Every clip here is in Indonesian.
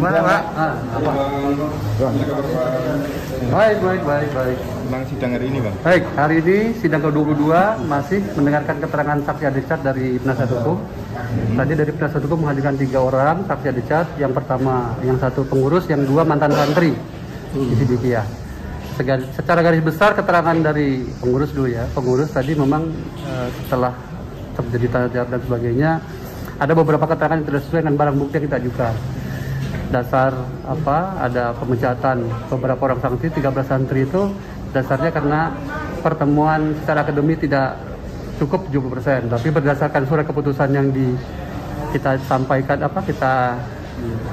Gimana Pak? Apa? Baik. Tentang sidang hari ini Bang? Baik, hari ini sidang ke-22 masih mendengarkan keterangan saksi Adicat dari penasihat hukum. Tadi dari penasihat hukum menghadirkan 3 orang saksi Adicat. Yang pertama, yang satu pengurus, yang 2 mantan santri di Sidikiah. Secara garis besar keterangan dari pengurus dulu ya. Pengurus tadi memang setelah terjadi tanya jawab dan sebagainya, ada beberapa keterangan yang tidak sesuai dengan barang bukti yang kita ajukan. Dasar ada pemecatan beberapa orang santri, 13 santri itu dasarnya karena pertemuan secara akademik tidak cukup 70%, tapi berdasarkan surat keputusan yang kita sampaikan kita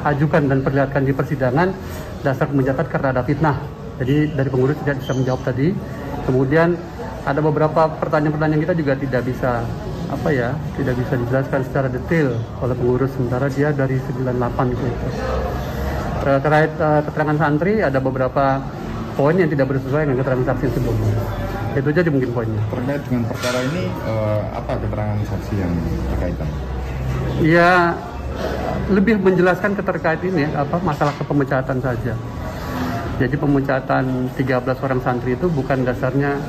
ajukan dan perlihatkan di persidangan, dasar pemecatan karena ada fitnah. Jadi dari pengurus tidak bisa menjawab tadi. Kemudian ada beberapa pertanyaan-pertanyaan kita juga tidak bisa tidak bisa dijelaskan secara detail oleh pengurus, sementara dia dari 98 gitu. Terkait keterangan santri ada beberapa poin yang tidak bersesuaian dengan keterangan saksi sebelumnya. Itu aja mungkin poinnya. Terkait dengan perkara ini apa keterangan saksi yang berkaitan? Ya, lebih menjelaskan keterkait ini masalah kepemecatan saja. Jadi pemecatan 13 orang santri itu bukan dasarnya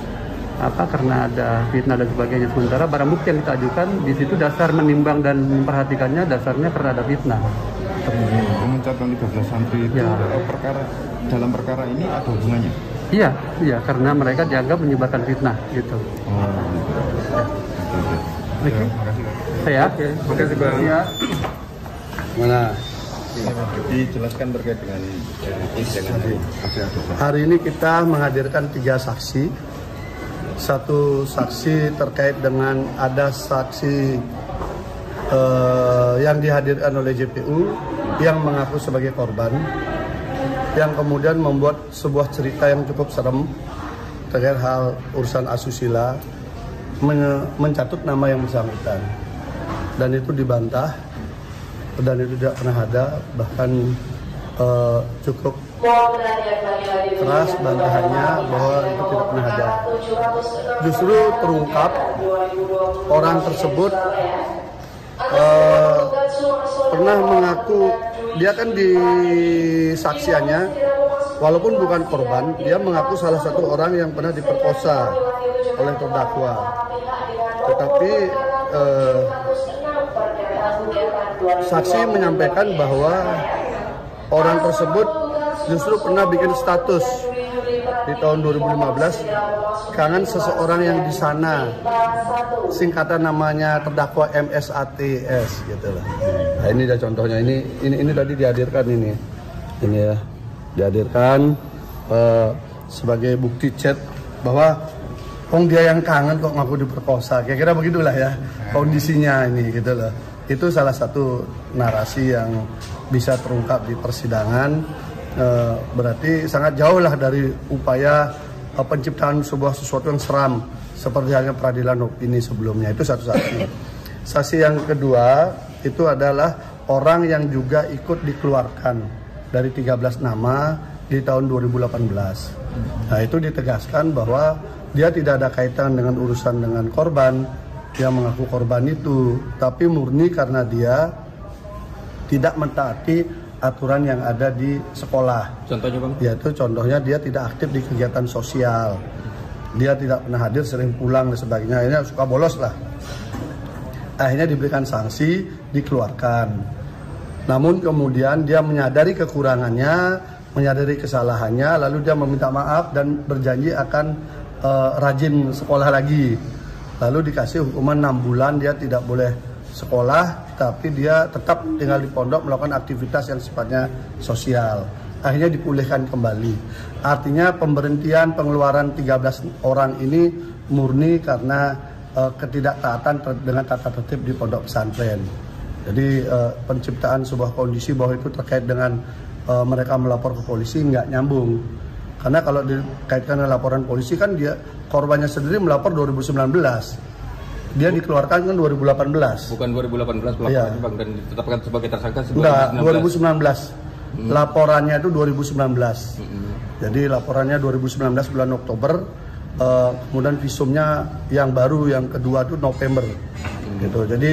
karena ada fitnah dan sebagainya. Sementara barang bukti yang kita ajukan di situ dasar menimbang dan memperhatikannya dasarnya karena ada fitnah. Pemecatan 13 santri itu dalam perkara ini ada hubungannya? Iya, karena mereka dianggap menyebarkan fitnah gitu. Oke. Makasih. Saya. Makasih Bang. Ya. Mana? Dijelaskan terkait dengan hari ini kita menghadirkan 3 saksi. Satu saksi terkait dengan ada saksi yang dihadirkan oleh JPU yang mengaku sebagai korban, yang kemudian membuat sebuah cerita yang cukup serem terkait hal urusan asusila, mencatut nama yang bersangkutan, dan itu dibantah dan itu tidak pernah ada, bahkan cukup keras bantahannya bahwa itu tidak pernah ada. Justru terungkap orang tersebut pernah mengaku, dia kan di saksiannya walaupun bukan korban, dia mengaku salah satu orang yang pernah diperkosa oleh terdakwa. Tetapi saksi menyampaikan bahwa orang tersebut justru pernah bikin status di tahun 2015 kangen seseorang yang di sana, singkatan namanya terdakwa MSATS gitu loh. Nah, ini ada contohnya, ini tadi dihadirkan ini ya, dihadirkan sebagai bukti chat bahwa dia yang kangen kok ngaku diperkosa, kira-kira begitulah ya kondisinya ini gitu loh. Itu salah satu narasi yang bisa terungkap di persidangan. Berarti sangat jauh lah dari upaya penciptaan sebuah sesuatu yang seram seperti halnya peradilan opini sebelumnya. Itu satu saksi. Saksi yang kedua itu adalah orang yang juga ikut dikeluarkan dari 13 nama di tahun 2018. Nah, itu ditegaskan bahwa dia tidak ada kaitan dengan urusan dengan korban yang mengaku korban itu, tapi murni karena dia tidak mentaati aturan yang ada di sekolah. Contohnya Bang? Yaitu contohnya dia tidak aktif di kegiatan sosial, dia tidak pernah hadir, sering pulang dan sebagainya. Akhirnya suka bolos lah. Akhirnya diberikan sanksi, dikeluarkan. Namun kemudian dia menyadari kekurangannya, menyadari kesalahannya, lalu dia meminta maaf dan berjanji akan rajin sekolah lagi. Lalu dikasih hukuman 6 bulan, dia tidak boleh sekolah, tapi dia tetap tinggal di pondok melakukan aktivitas yang sifatnya sosial. Akhirnya dipulihkan kembali. Artinya pemberhentian pengeluaran 13 orang ini murni karena ketidaktaatan dengan tata tertib di pondok pesantren. Jadi penciptaan sebuah kondisi bahwa itu terkait dengan mereka melapor ke polisi nggak nyambung. Karena kalau dikaitkan dengan laporan polisi kan dia korbannya sendiri melapor 2019. Dia dikeluarkan kan 2018. Bukan 2018 pelaporannya iya. Bang, dan ditetapkan sebagai tersangka 2019. Enggak, 2019. Laporannya itu 2019. Jadi laporannya 2019 bulan Oktober. Kemudian visumnya yang baru yang kedua itu November. Gitu. Jadi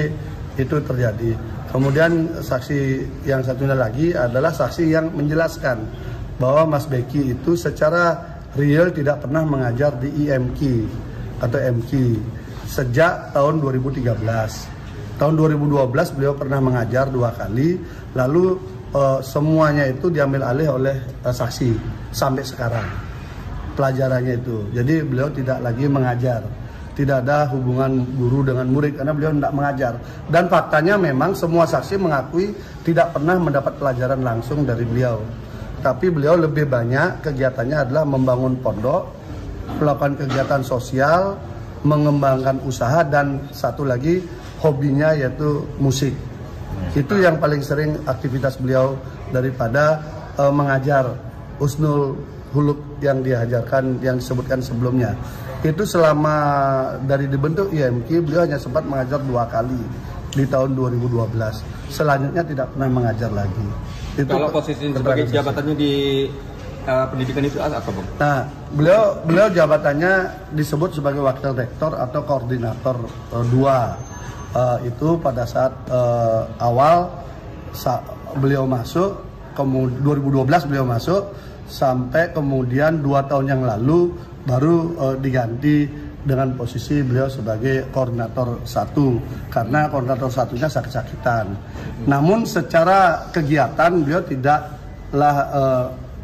itu terjadi. Kemudian saksi yang satunya lagi adalah saksi yang menjelaskan bahwa Mas Beki itu secara real tidak pernah mengajar di IMQ atau MQ sejak tahun 2013. Tahun 2012 beliau pernah mengajar 2 kali, lalu semuanya itu diambil alih oleh saksi sampai sekarang pelajarannya itu. Jadi beliau tidak lagi mengajar. Tidak ada hubungan guru dengan murid karena beliau tidak mengajar. Dan faktanya memang semua saksi mengakui tidak pernah mendapat pelajaran langsung dari beliau. Tapi beliau lebih banyak kegiatannya adalah membangun pondok, melakukan kegiatan sosial, mengembangkan usaha, dan satu lagi hobinya yaitu musik. Itu yang paling sering aktivitas beliau daripada mengajar husnul huluk yang diajarkan, yang disebutkan sebelumnya. Itu selama dari dibentuk IMQ beliau hanya sempat mengajar 2 kali di tahun 2012. Selanjutnya tidak pernah mengajar lagi. Itu kalau posisi sebagai jabatannya di pendidikan itu apa, Bang? Nah, beliau jabatannya disebut sebagai wakil rektor atau koordinator 2. Itu pada saat awal beliau masuk, 2012 beliau masuk, sampai kemudian 2 tahun yang lalu baru diganti dengan posisi beliau sebagai koordinator 1 karena koordinator 1-nya sakit-sakitan. Namun secara kegiatan beliau tidaklah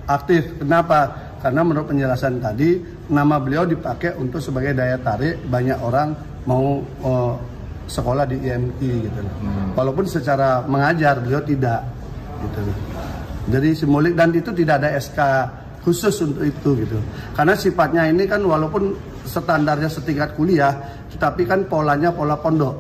aktif. Kenapa? Karena menurut penjelasan tadi nama beliau dipakai untuk sebagai daya tarik banyak orang mau sekolah di IMQ gitu. Walaupun secara mengajar beliau tidak gitu. Jadi simbolik, dan itu tidak ada SK khusus untuk itu gitu. Karena sifatnya ini kan walaupun standarnya setingkat kuliah, tetapi kan polanya pola pondok.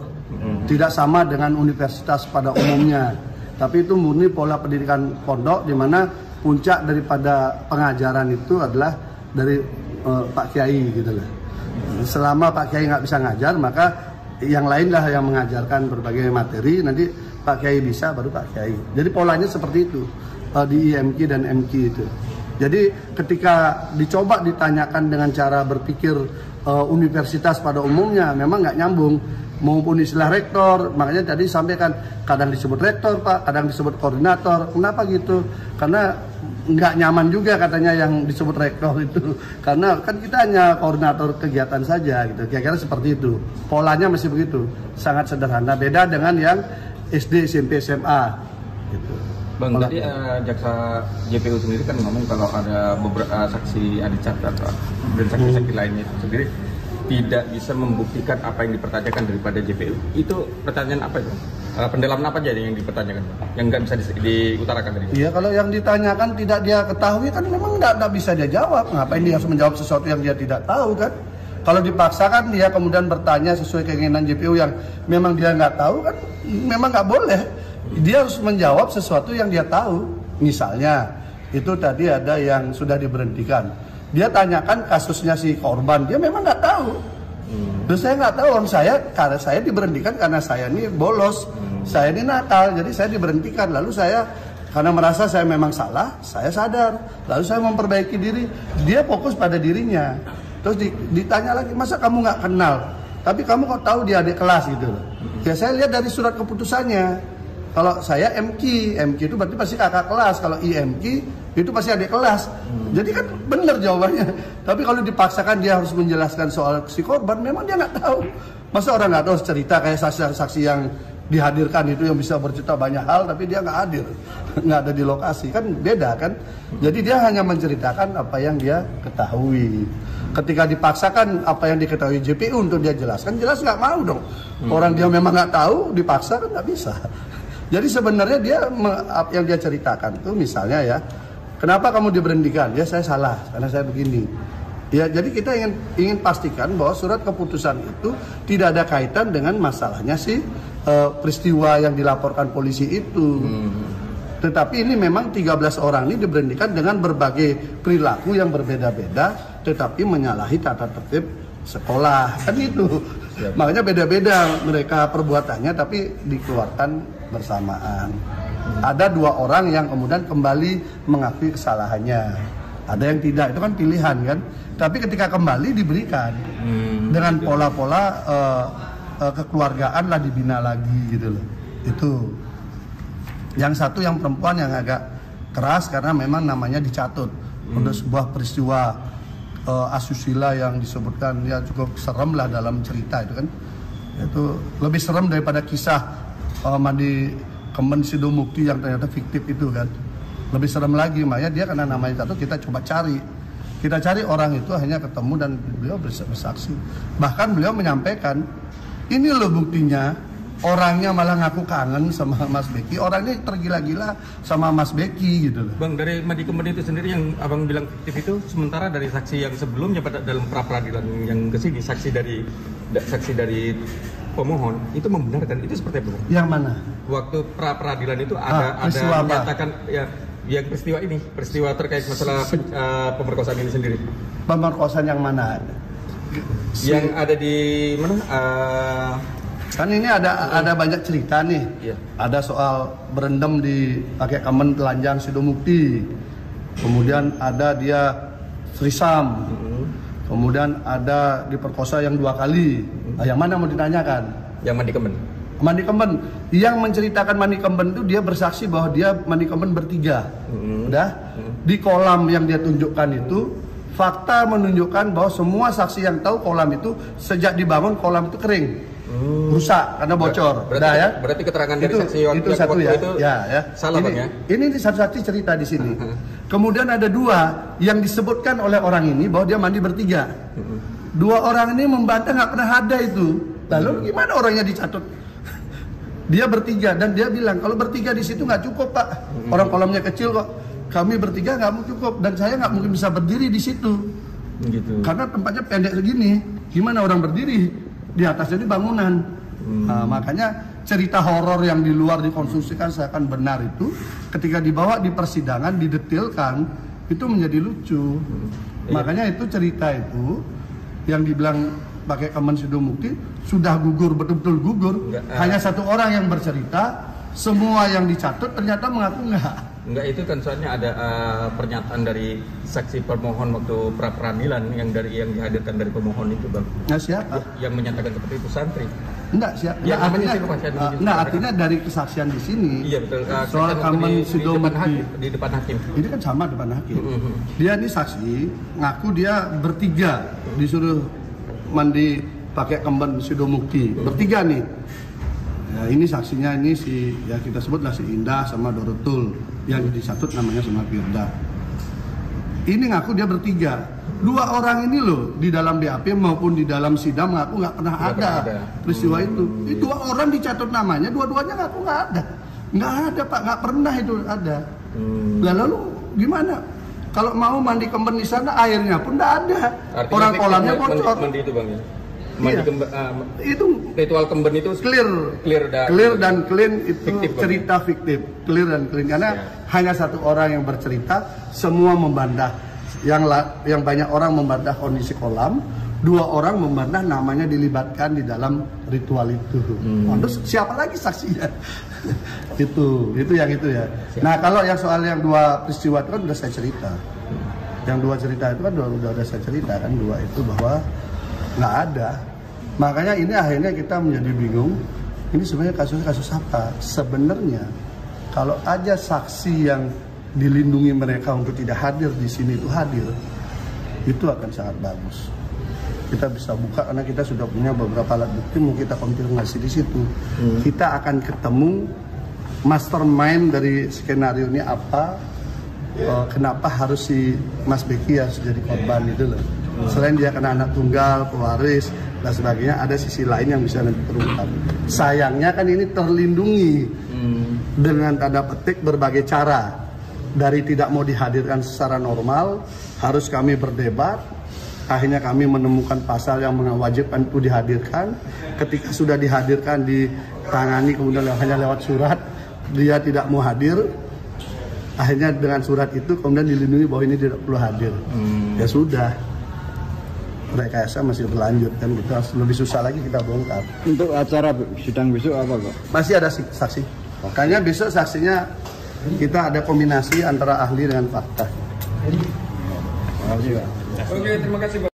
Tidak sama dengan universitas pada umumnya. Tapi itu murni pola pendidikan pondok, di mana puncak daripada pengajaran itu adalah dari Pak Kiai gitu lah. Selama Pak Kiai nggak bisa ngajar, maka yang lain lah yang mengajarkan berbagai materi. Nanti Pak Kiai bisa, baru Pak Kiai. Jadi polanya seperti itu di IMQ dan MQ itu. Jadi ketika dicoba ditanyakan dengan cara berpikir universitas pada umumnya, memang nggak nyambung. Maupun istilah rektor, makanya tadi sampaikan kadang disebut rektor Pak, kadang disebut koordinator. Kenapa gitu? Karena nggak nyaman juga katanya yang disebut rektor itu. Karena kan kita hanya koordinator kegiatan saja gitu. Kira-kira seperti itu. Polanya masih begitu, sangat sederhana. Beda dengan yang SD, SMP, SMA gitu. Bang, tadi jaksa JPU sendiri kan ngomong kalau ada beberapa saksi Adicat atau dan saksi-saksi lainnya itu sendiri tidak bisa membuktikan apa yang dipertanyakan daripada JPU. Itu pertanyaan apa itu? Pendalaman apa aja yang dipertanyakan, yang nggak bisa diutarakan tadi? Iya, kalau yang ditanyakan tidak dia ketahui kan memang nggak bisa dia jawab. Ngapain dia harus menjawab sesuatu yang dia tidak tahu kan? Kalau dipaksakan dia kemudian bertanya sesuai keinginan JPU yang memang dia nggak tahu kan, memang nggak boleh. Dia harus menjawab sesuatu yang dia tahu. Misalnya, itu tadi ada yang sudah diberhentikan. Dia tanyakan kasusnya si korban, dia memang nggak tahu. Terus saya nggak tahu, karena saya diberhentikan karena saya ini bolos, saya ini nakal, jadi saya diberhentikan. Lalu saya karena merasa saya memang salah, saya sadar. Lalu saya memperbaiki diri. Dia fokus pada dirinya. Terus ditanya lagi, masa kamu nggak kenal? Tapi kamu kok tahu dia adik kelas gitu? Ya saya lihat dari surat keputusannya. Kalau saya MQ itu berarti pasti kakak kelas. Kalau IMQ itu pasti adik kelas. Jadi kan benar jawabannya. Tapi kalau dipaksakan dia harus menjelaskan soal si korban, memang dia nggak tahu. Masa orang nggak tahu cerita kayak saksi-saksi yang dihadirkan itu yang bisa bercerita banyak hal, tapi dia nggak hadir, nggak ada di lokasi, kan beda kan. Jadi dia hanya menceritakan apa yang dia ketahui. Ketika dipaksakan apa yang diketahui JPU untuk dia jelaskan, jelas nggak mau dong. Orang dia memang nggak tahu, dipaksa kan nggak bisa. Jadi sebenarnya dia yang dia ceritakan tuh misalnya ya, kenapa kamu diberhentikan? Ya saya salah karena saya begini. Ya jadi kita ingin pastikan bahwa surat keputusan itu tidak ada kaitan dengan masalahnya sih peristiwa yang dilaporkan polisi itu. Tetapi ini memang 13 orang ini diberhentikan dengan berbagai perilaku yang berbeda-beda, tetapi menyalahi tata tertib sekolah kan itu. Makanya beda-beda mereka perbuatannya, tapi dikeluarkan bersamaan. Ada 2 orang yang kemudian kembali mengakui kesalahannya, ada yang tidak, itu kan pilihan kan. Tapi ketika kembali diberikan dengan pola-pola kekeluargaan lah, dibina lagi gitu loh. Itu Yang satu yang perempuan yang agak keras karena memang namanya dicatut untuk sebuah peristiwa asusila yang disebutkan ya cukup serem lah dalam cerita itu kan. Itu lebih serem daripada kisah mandi kemben Sidomukti yang ternyata fiktif itu kan. Lebih serem lagi, makanya dia karena namanya catut kita coba cari. Kita cari orang itu akhirnya ketemu dan beliau bersaksi. Bahkan beliau menyampaikan, ini loh buktinya, orangnya malah ngaku kangen sama Mas Beki, orangnya tergila-gila sama Mas Beki gitu loh. Bang, dari mandi kemben itu sendiri yang abang bilang fiktif itu, sementara dari saksi yang sebelumnya pada dalam pra peradilan yang kesini, saksi dari pemohon itu membenarkan, itu seperti apa? Yang mana? Waktu pra peradilan itu ada menyatakan ya yang peristiwa terkait masalah pemerkosaan ini sendiri. Pemerkosaan yang mana? Yang ada di mana? Kan ini ada banyak cerita nih. Iya. Ada soal berendam di pakai kemben telanjang Sidomukti. Kemudian ada dia threesome. Kemudian ada diperkosa yang 2 kali. Nah, yang mana mau ditanyakan? Yang mandi kemben. Mandi kemben. Yang menceritakan mandi kemben itu dia bersaksi bahwa dia mandi kemben bertiga. Udah? Di kolam yang dia tunjukkan itu, fakta menunjukkan bahwa semua saksi yang tahu kolam itu sejak dibangun kolam itu kering. Rusak karena bocor. Berarti keterangan dari saksi itu satu ya. Itu ya. salah ini, Bang ya. Ini satu-satu cerita di sini. Kemudian ada 2 yang disebutkan oleh orang ini bahwa dia mandi bertiga. 2 orang ini membantah nggak pernah ada itu. Lalu gimana orangnya dicatut? Dia bertiga dan dia bilang kalau bertiga di situ nggak cukup Pak. Orang kolamnya kecil kok. Kami bertiga nggak cukup dan saya nggak mungkin bisa berdiri di situ. Gitu. Karena tempatnya pendek segini. Gimana orang berdiri? Di atasnya ini bangunan. Nah, makanya cerita horor yang di luar dikonstruksikan seakan benar itu ketika dibawa di persidangan didetilkan itu menjadi lucu. Makanya itu cerita itu yang dibilang pakai kemben Sidomukti sudah gugur, betul-betul gugur. Hanya 1 orang yang bercerita, semua yang dicatut ternyata mengaku enggak, itu kan soalnya ada pernyataan dari saksi permohon waktu pra peradilan yang dihadirkan dari pemohon itu Bang. Nah, siapa? Yang menyatakan seperti itu santri. Enggak, siapa? Ya, artinya dari kesaksian di sini. Iya betul. Soal kemben Sidomukti di depan hakim. Ini kan sama depan hakim. Dia ini saksi ngaku dia bertiga disuruh mandi pakai kemben Sidomukti. Bertiga nih. Ya, ini saksinya ini ya kita sebutlah si Indah sama Dorotul yang disatut namanya sama Firda. Ini ngaku dia bertiga. 2 orang ini loh di dalam BAP maupun di dalam sidang ngaku nggak pernah ada peristiwa itu. Ini 2 orang dicatut namanya, dua-duanya ngaku nggak ada. Nggak ada Pak, nggak pernah itu ada. Lalu gimana? Kalau mau mandi kemben di sana airnya pun nggak ada. Artinya orang kolamnya bocor. Mandi itu Bang ya. Mandi kemben, itu ritual kemben itu clear dan clean itu fiktif, cerita fiktif, clear dan clean karena hanya 1 orang yang bercerita, semua membantah. Yang banyak orang membantah kondisi kolam, 2 orang membantah namanya dilibatkan di dalam ritual itu. Terus siapa lagi saksinya? itu yang itu ya. Nah, kalau yang soal yang 2 peristiwa itu kan udah saya cerita. Yang 2 cerita itu kan udah saya cerita kan, 2 itu bahwa nggak ada. Makanya ini akhirnya kita menjadi bingung. Ini sebenarnya kasus apa? Sebenarnya kalau aja saksi yang dilindungi mereka untuk tidak hadir di sini itu hadir, itu akan sangat bagus. Kita bisa buka karena kita sudah punya beberapa alat bukti, mau kita konfirmasi di situ. Kita akan ketemu mastermind dari skenario ini apa. Kenapa harus si Mas Beki harus jadi korban itu loh. Selain dia kena anak tunggal, pewaris dan sebagainya, ada sisi lain yang bisa nanti terungkap. Sayangnya kan ini terlindungi dengan tanda petik berbagai cara. Dari tidak mau dihadirkan secara normal, harus kami berdebat. Akhirnya kami menemukan pasal yang mewajibkan itu dihadirkan. Ketika sudah dihadirkan, ditangani kemudian hanya lewat surat, dia tidak mau hadir. Akhirnya dengan surat itu kemudian dilindungi bahwa ini tidak perlu hadir. Ya sudah. Rekayasa masih berlanjut kan, gitu. Lebih susah lagi kita bongkar. Untuk acara sidang besok apa kok? Masih ada saksi. Makanya besok saksinya kita ada kombinasi antara ahli dengan fakta. Terima kasih, Pak. Oke, terima kasih Pak.